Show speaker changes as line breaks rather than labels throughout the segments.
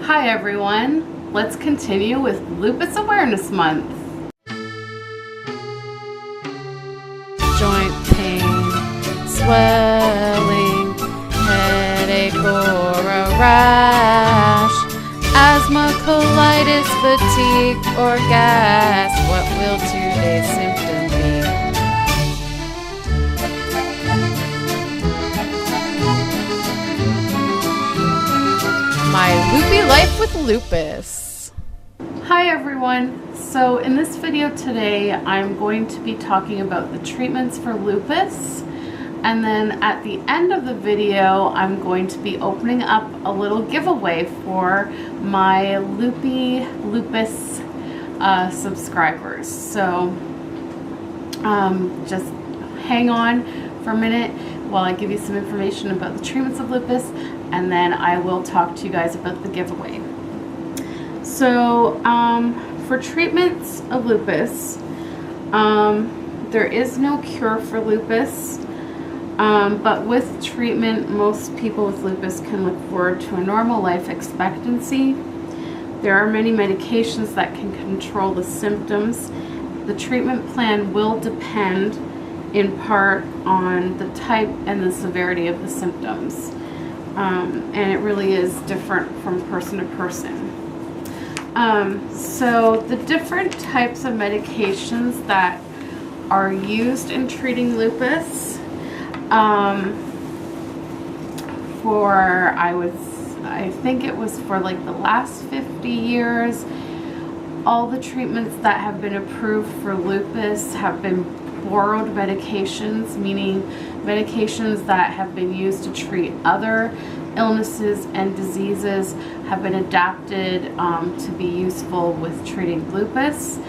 Hi everyone, let's continue with Lupus Awareness Month.
Joint pain, swelling, headache or a rash, asthma, colitis, fatigue or gas. What will today's symptom be? My loopy life with lupus.
Hi everyone, so in this video today I'm going to be talking about the treatments for lupus, and then at the end of the video I'm going to be opening up a little giveaway for my Loopy Lupus subscribers. So just hang on for a minute while I give you some information about the treatments of lupus, and then I will talk to you guys about the giveaway. So for treatments of lupus, there is no cure for lupus, but with treatment most people with lupus can look forward to a normal life expectancy. There are many medications that can control the symptoms. The treatment plan will depend in part on the type and the severity of the symptoms, and it really is different from person to person. So the different types of medications that are used in treating lupus, I think it was for like the last 50 years, all the treatments that have been approved for lupus have been borrowed medications, meaning medications that have been used to treat other illnesses and diseases have been adapted to be useful with treating lupus.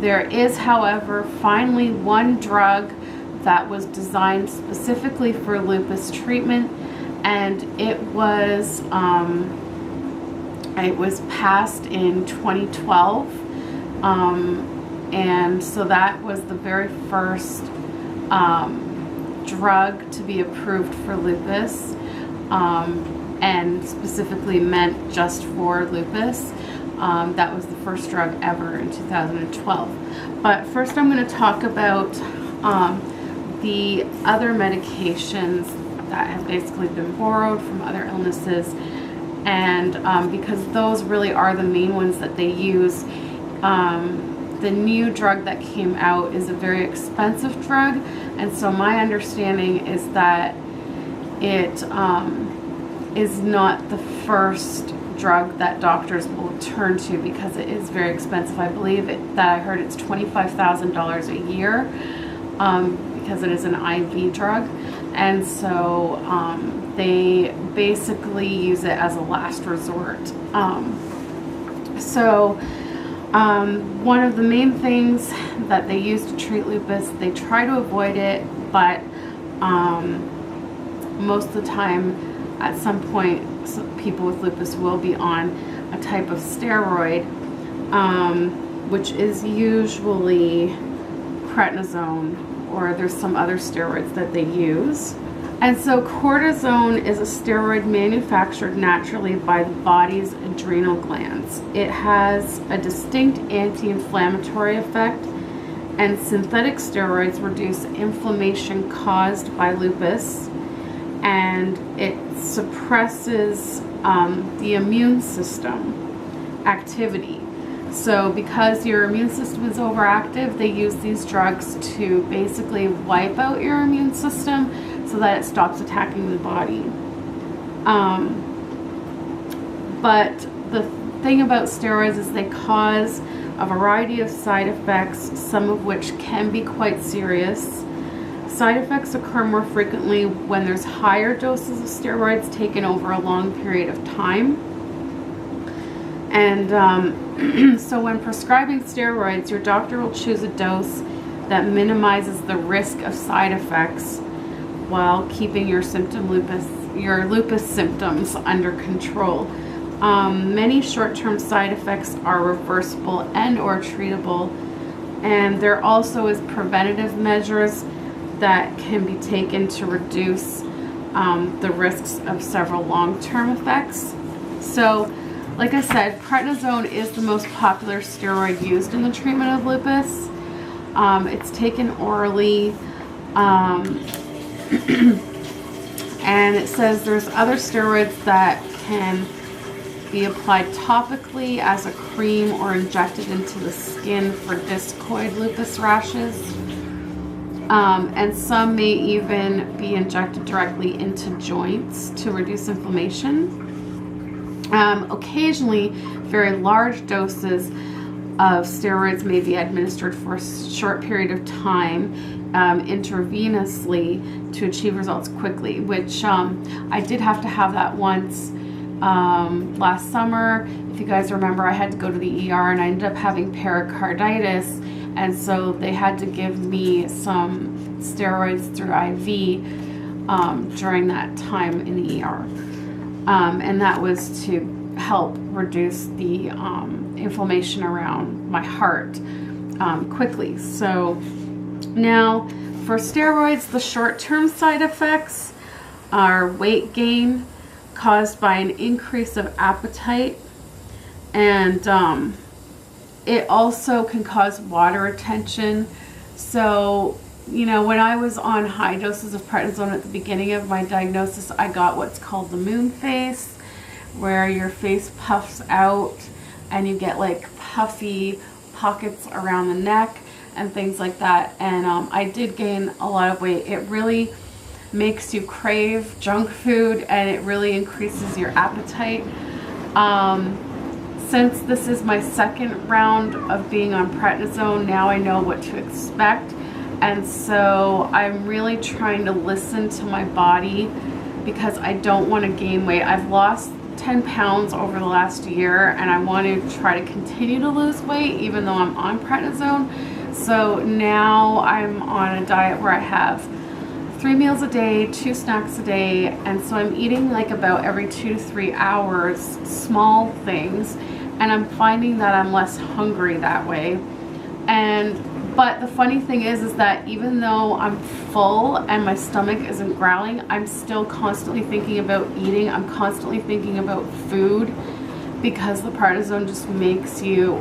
There is, however, finally one drug that was designed specifically for lupus treatment, and it was passed in 2012. And so that was the very first drug to be approved for lupus, and specifically meant just for lupus. That was the first drug ever in 2012. But first I'm going to talk about the other medications that have basically been borrowed from other illnesses, and because those really are the main ones that they use. The new drug that came out is a very expensive drug, and so my understanding is that it is not the first drug that doctors will turn to because it is very expensive. I believe that I heard it's $25,000 a year because it is an IV drug, and so they basically use it as a last resort. One of the main things that they use to treat lupus, they try to avoid it, but most of the time at some point people with lupus will be on a type of steroid, which is usually prednisone, or there's some other steroids that they use. And so cortisone is a steroid manufactured naturally by the body's adrenal glands. It has a distinct anti-inflammatory effect, and synthetic steroids reduce inflammation caused by lupus, and it suppresses the immune system activity. So because your immune system is overactive, they use these drugs to basically wipe out your immune system so that it stops attacking the body. But the thing about steroids is they cause a variety of side effects, some of which can be quite serious. Side effects occur more frequently when there's higher doses of steroids taken over a long period of time. And so when prescribing steroids, your doctor will choose a dose that minimizes the risk of side effects while keeping your lupus symptoms under control. Many short-term side effects are reversible and or treatable, and there also is preventative measures that can be taken to reduce the risks of several long-term effects. So like I said, prednisone is the most popular steroid used in the treatment of lupus. It's taken orally, and it says there's other steroids that can be applied topically as a cream or injected into the skin for discoid lupus rashes. And some may even be injected directly into joints to reduce inflammation. Occasionally, very large doses of steroids may be administered for a short period of time intravenously to achieve results quickly, which I did have to have that once last summer. If you guys remember, I had to go to the ER and I ended up having pericarditis, and so they had to give me some steroids through IV during that time in the ER. And that was to help reduce the inflammation around my heart quickly. So now for steroids, the short-term side effects are weight gain caused by an increase of appetite, and it also can cause water retention. So, you know, when I was on high doses of prednisone at the beginning of my diagnosis, I got what's called the moon face, where your face puffs out and you get like puffy pockets around the neck and things like that. And I did gain a lot of weight. It really makes you crave junk food, and it really increases your appetite. Since this is my second round of being on prednisone, now I know what to expect. And so I'm really trying to listen to my body because I don't want to gain weight. I've lost 10 pounds over the last year, and I want to try to continue to lose weight even though I'm on prednisone. So now I'm on a diet where I have 3 meals a day, 2 snacks a day, and so I'm eating like about every 2 to 3 hours, small things, and I'm finding that I'm less hungry that way. But the funny thing is that even though I'm full and my stomach isn't growling, I'm still constantly thinking about eating. I'm constantly thinking about food because the prednisone just makes you,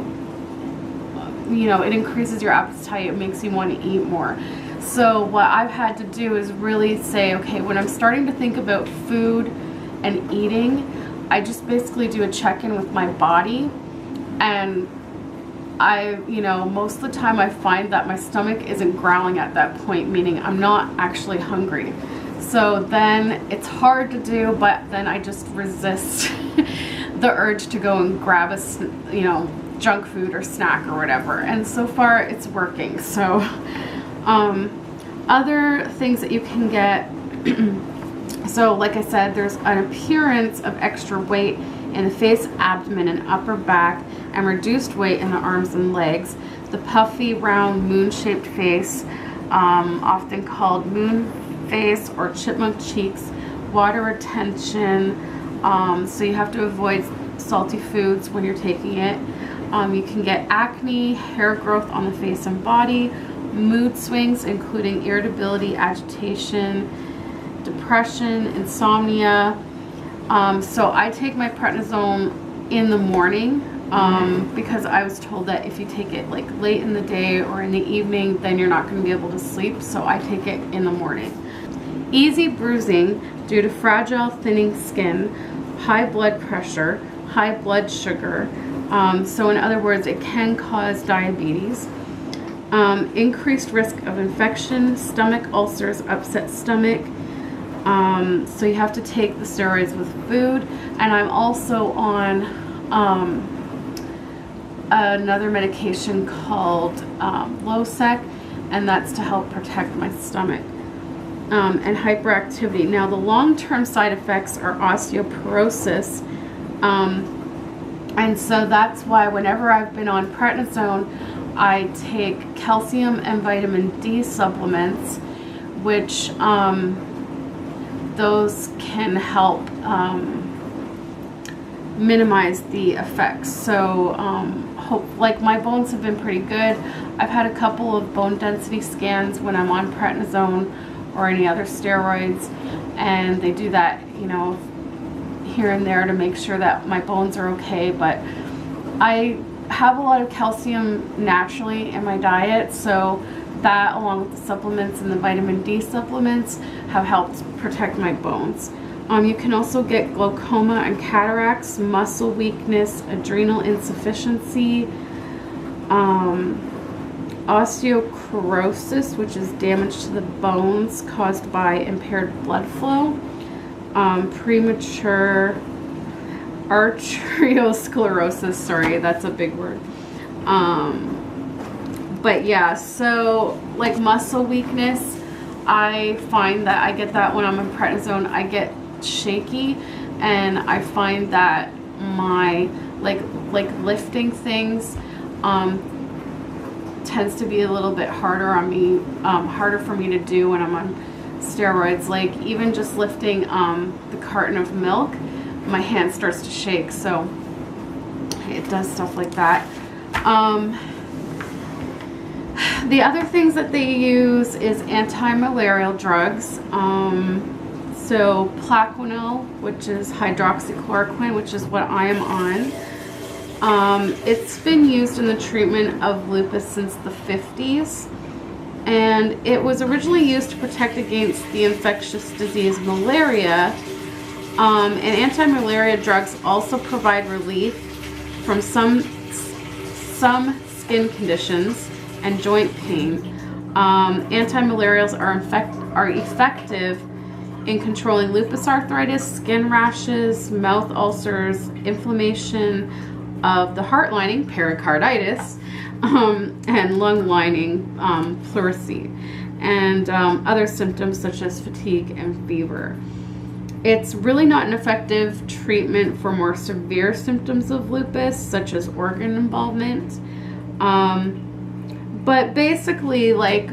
you know, it increases your appetite. It makes you want to eat more. So what I've had to do is really say, okay, when I'm starting to think about food and eating, I just basically do a check-in with my body, and most of the time I find that my stomach isn't growling at that point, meaning I'm not actually hungry. So then it's hard to do, but then I just resist the urge to go and grab a, junk food or snack or whatever. And so far it's working. So other things that you can get, so like I said, there's an appearance of extra weight in the face, abdomen, and upper back, and reduced weight in the arms and legs. The puffy, round, moon-shaped face, often called moon face or chipmunk cheeks, water retention, so you have to avoid salty foods when you're taking it. You can get acne, hair growth on the face and body, mood swings including irritability, agitation, depression, insomnia. So I take my prednisone in the morning because I was told that if you take it like late in the day or in the evening, then you're not going to be able to sleep. So I take it in the morning. Easy bruising due to fragile, thinning skin, high blood pressure, high blood sugar. So in other words, it can cause diabetes. Increased risk of infection, stomach ulcers, upset stomach. So you have to take the steroids with food. And I'm also on another medication called Musette, and that's to help protect my stomach. And hyperactivity. Now the long-term side effects are osteoporosis, and so that's why whenever I've been on prednisone, I take calcium and vitamin D supplements, which those can help minimize the effects. So like my bones have been pretty good. I've had a couple of bone density scans when I'm on prednisone or any other steroids, and they do that, here and there to make sure that my bones are okay, but I have a lot of calcium naturally in my diet, so that, along with the supplements and the vitamin D supplements, have helped protect my bones. You can also get glaucoma and cataracts, muscle weakness, adrenal insufficiency, osteoporosis, which is damage to the bones caused by impaired blood flow, premature arteriosclerosis, sorry, that's a big word. But yeah, so like muscle weakness, I find that I get that when I'm on prednisone. I get shaky, and I find that my like lifting things tends to be a little bit harder on me, harder for me to do when I'm on steroids. Like even just lifting the carton of milk, my hand starts to shake, so it does stuff like that. The other things that they use is anti-malarial drugs. So Plaquenil, which is hydroxychloroquine, which is what I am on. It's been used in the treatment of lupus since the 50s, and it was originally used to protect against the infectious disease malaria. And anti-malaria drugs also provide relief from some skin conditions and joint pain. Anti-malarials are effective in controlling lupus arthritis, skin rashes, mouth ulcers, inflammation of the heart lining, pericarditis, and lung lining, pleurisy, and other symptoms such as fatigue and fever. It's really not an effective treatment for more severe symptoms of lupus, such as organ involvement. But basically, like,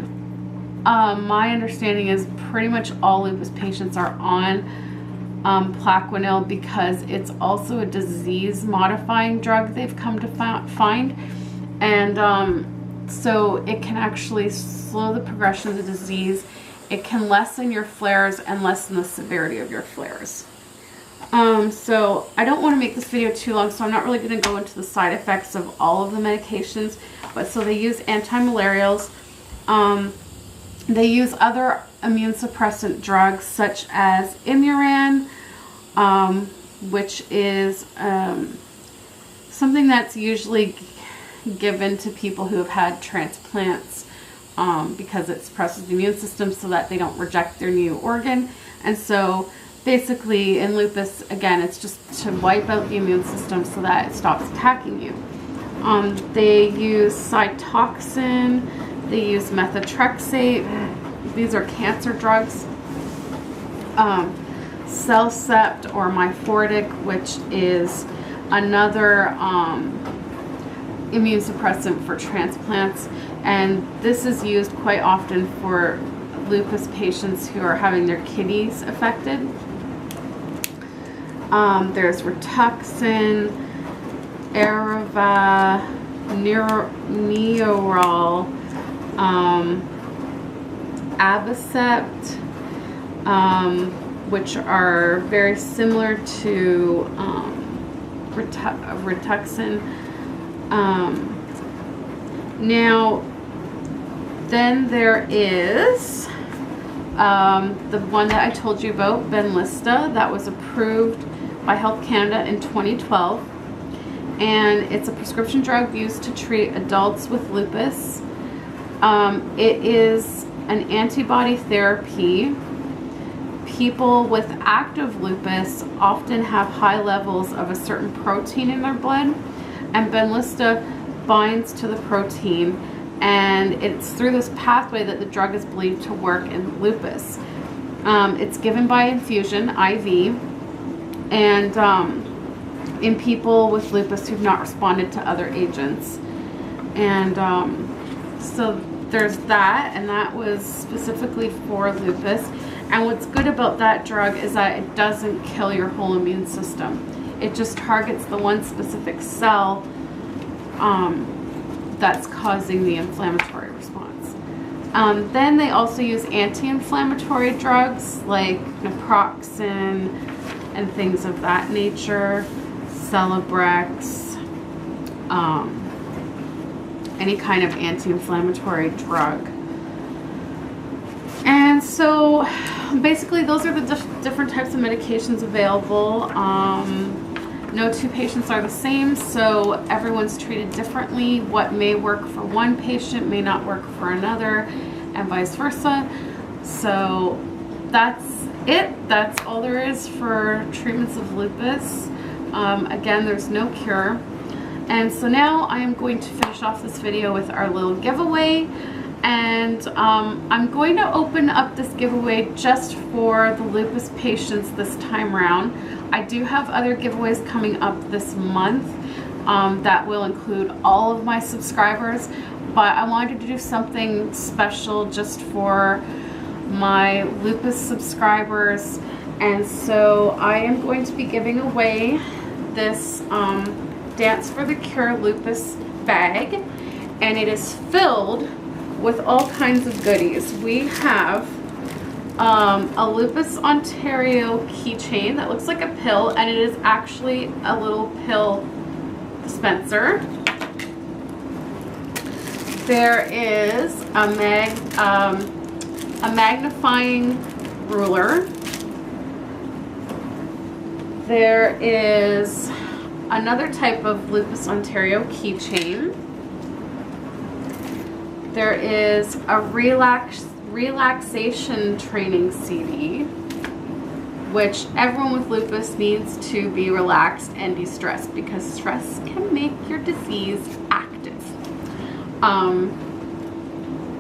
my understanding is pretty much all lupus patients are on Plaquenil because it's also a disease-modifying drug they've come to find. And so it can actually slow the progression of the disease. It can lessen your flares and lessen the severity of your flares. So I don't want to make this video too long, so I'm not really going to go into the side effects of all of the medications. But so they use anti-malarials. They use other immune suppressant drugs such as Imuran, which is something that's usually given to people who have had transplants because it suppresses the immune system so that they don't reject their new organ. And so basically in lupus, again, it's just to wipe out the immune system so that it stops attacking you. They use Cytoxin, they use methotrexate. These are cancer drugs. Cellcept or Myfortic, which is another immune suppressant for transplants, and this is used quite often for lupus patients who are having their kidneys affected. There's Rituxan, Arava, Neorol, Abicept, which are very similar to Rituxan. Now, then there is the one that I told you about, Benlysta, that was approved by Health Canada in 2012. And it's a prescription drug used to treat adults with lupus. It is an antibody therapy. People with active lupus often have high levels of a certain protein in their blood, and Benlysta binds to the protein, and it's through this pathway that the drug is believed to work in lupus. It's given by infusion, IV, and in people with lupus who've not responded to other agents. And so there's that, and that was specifically for lupus. And what's good about that drug is that it doesn't kill your whole immune system. It just targets the one specific cell that's causing the inflammatory response. Then they also use anti-inflammatory drugs like naproxen and things of that nature, Celebrex, any kind of anti-inflammatory drug. And so basically those are the different types of medications available. No two patients are the same, so everyone's treated differently. What may work for one patient may not work for another, and vice versa. So that's it. That's all there is for treatments of lupus. Again, there's no cure. And so now I am going to finish off this video with our little giveaway. And I'm going to open up this giveaway just for the lupus patients this time around. I do have other giveaways coming up this month that will include all of my subscribers, but I wanted to do something special just for my lupus subscribers. And so I am going to be giving away this Dance for the Cure lupus bag, and it is filled with all kinds of goodies. We have a Lupus Ontario keychain that looks like a pill, and it is actually a little pill dispenser. There is a magnifying ruler. There is another type of Lupus Ontario keychain. There is a relaxation training CD, which everyone with lupus needs to be relaxed and de-stressed, because stress can make your disease active.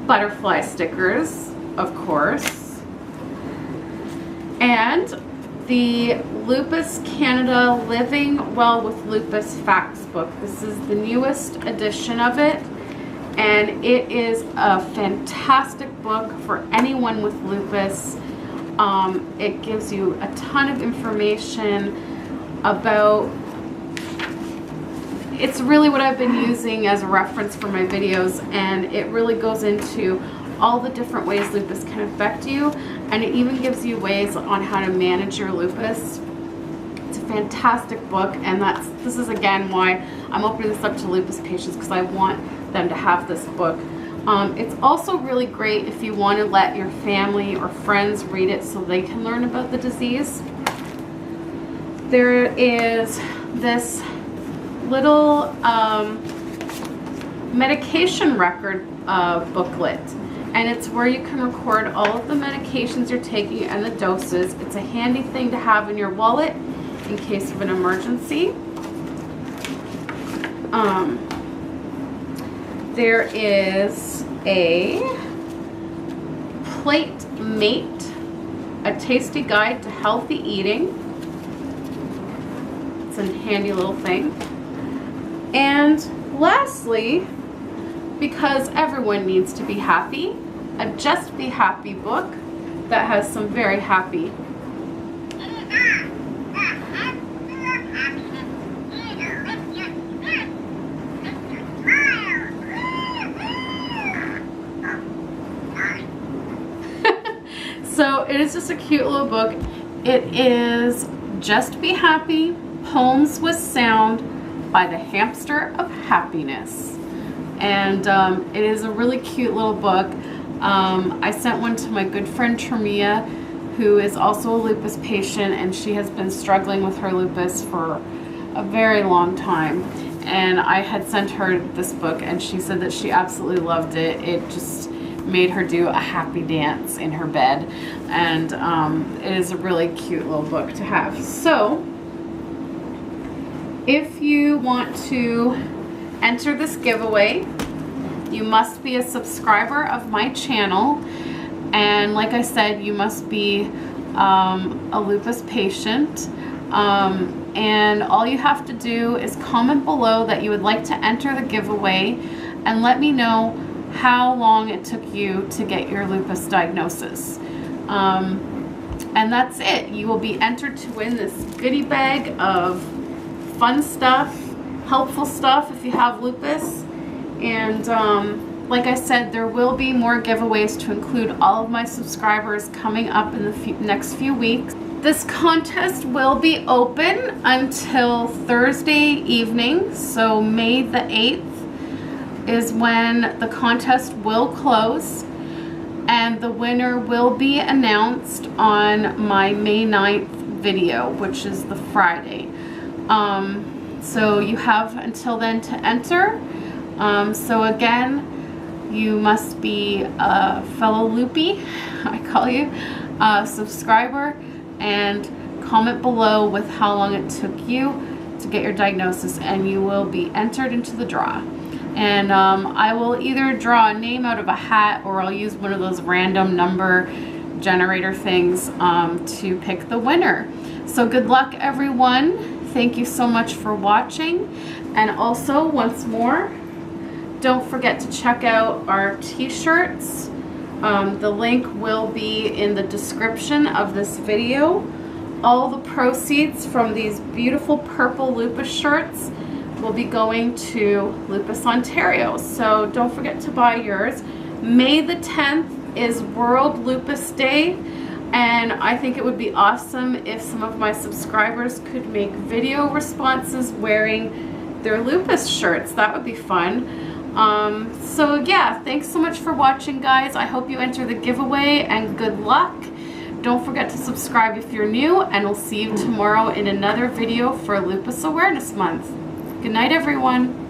Butterfly stickers, of course, and the Lupus Canada Living Well with Lupus Facts book. This is the newest edition of it, and it is a fantastic book for anyone with lupus. It gives you a ton of information about, it's really what I've been using as a reference for my videos, and it really goes into all the different ways lupus can affect you, and it even gives you ways on how to manage your lupus. It's a fantastic book, and this is again why I'm opening this up to lupus patients, because I want them to have this book. It's also really great if you want to let your family or friends read it so they can learn about the disease. There is this little medication record booklet, and it's where you can record all of the medications you're taking and the doses. It's a handy thing to have in your wallet in case of an emergency. There is a Plate Mate, a tasty guide to healthy eating. It's a handy little thing. And lastly, because everyone needs to be happy, a Just Be Happy book that has some very happy So it is just a cute little book. It is Just Be Happy, Poems with Sound by the Hamster of Happiness. And it is a really cute little book. I sent one to my good friend Tremia, who is also a lupus patient, and she has been struggling with her lupus for a very long time. And I had sent her this book, and she said that she absolutely loved it. It just made her do a happy dance in her bed, and it is a really cute little book to have. So if you want to enter this giveaway, you must be a subscriber of my channel, and like I said, you must be a lupus patient, and all you have to do is comment below that you would like to enter the giveaway and let me know how long it took you to get your lupus diagnosis. And that's it. You will be entered to win this goodie bag of fun stuff, helpful stuff if you have lupus. And like I said, there will be more giveaways to include all of my subscribers coming up in the next few weeks. This contest will be open until Thursday evening, so May the 8th is when the contest will close, and the winner will be announced on my May 9th video, which is the Friday. So you have until then to enter. So again, you must be a fellow Loopy, I call you, a subscriber, and comment below with how long it took you to get your diagnosis, and you will be entered into the draw. And I will either draw a name out of a hat, or I'll use one of those random number generator things to pick the winner. So good luck, everyone. Thank you so much for watching. And also, once more, don't forget to check out our t-shirts. The link will be in the description of this video. All the proceeds from these beautiful purple Lupus shirts will be going to Lupus Ontario, so don't forget to buy yours. May the 10th is World Lupus Day, and I think it would be awesome if some of my subscribers could make video responses wearing their Lupus shirts. That would be fun. So yeah, thanks so much for watching, guys. I hope you enter the giveaway, and good luck. Don't forget to subscribe if you're new, and we'll see you tomorrow in another video for Lupus Awareness Month. Good night, everyone.